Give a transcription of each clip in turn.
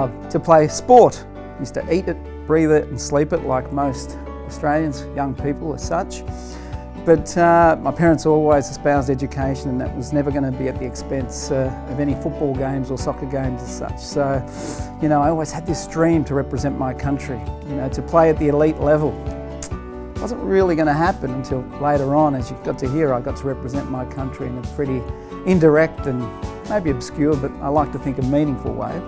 loved to play sport. Used to eat it, breathe it and sleep it like most Australians, young people as such. But my parents always espoused education, and that was never going to be at the expense of any football games or soccer games as such. So, you know, I always had this dream to represent my country, you know, to play at the elite level. It wasn't really going to happen until later on. As you got to hear, I got to represent my country in a pretty indirect and maybe obscure, but I like to think a meaningful way.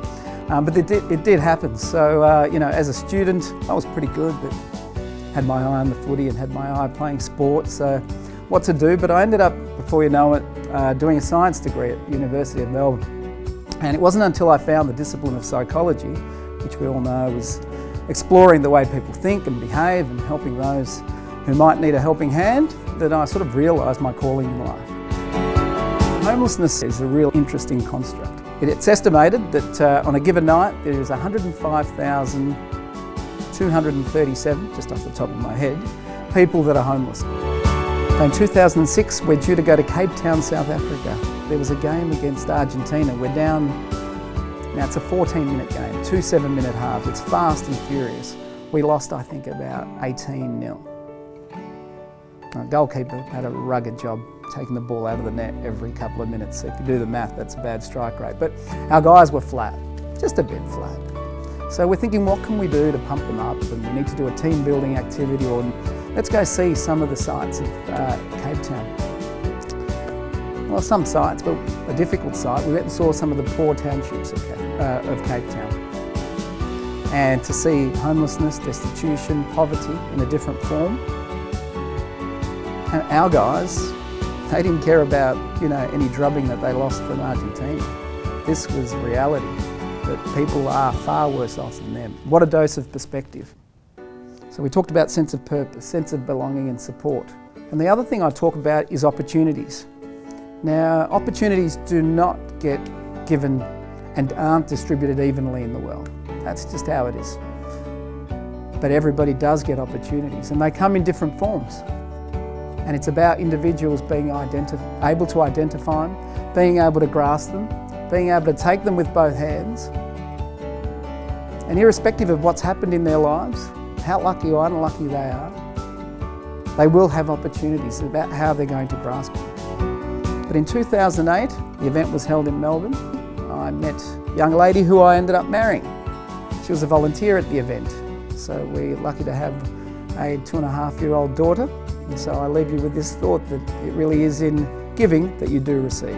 But it did happen. So, you know, as a student, I was pretty good, but had my eye on the footy and had my eye playing sport, so what to do. But I ended up, before you know it, doing a science degree at the University of Melbourne. And it wasn't until I found the discipline of psychology, which we all know is exploring the way people think and behave and helping those who might need a helping hand, that I sort of realised my calling in life. Homelessness is a real interesting construct. It's estimated that on a given night there is 105,237, just off the top of my head, people that are homeless. In 2006, we're due to go to Cape Town, South Africa. There was a game against Argentina. We're down, now it's a 14-minute game, 2 7-minute halves. It's fast and furious. We lost, I think, about 18-0. Our goalkeeper had a rugged job taking the ball out of the net every couple of minutes. So if you do the math, that's a bad strike rate. But our guys were flat, just a bit flat. So we're thinking, what can we do to pump them up? And we need to do a team building activity, or let's go see some of the sites of Cape Town. Well, some sites, but a difficult site. We went and saw some of the poor townships of Cape Town. And to see homelessness, destitution, poverty in a different form. And our guys, they didn't care about, you know, any drubbing that they lost from Argentina. This was reality, that people are far worse off than them. What a dose of perspective. So we talked about sense of purpose, sense of belonging and support. And the other thing I talk about is opportunities. Now, opportunities do not get given and aren't distributed evenly in the world. That's just how it is. But everybody does get opportunities, and they come in different forms. And it's about individuals being able to identify them, being able to grasp them, being able to take them with both hands. And irrespective of what's happened in their lives, how lucky or unlucky they are, they will have opportunities about how they're going to grasp it. But in 2008, the event was held in Melbourne. I met a young lady who I ended up marrying. She was a volunteer at the event. So we're lucky to have a 2.5-year-old daughter. And so I leave you with this thought that it really is in giving that you do receive.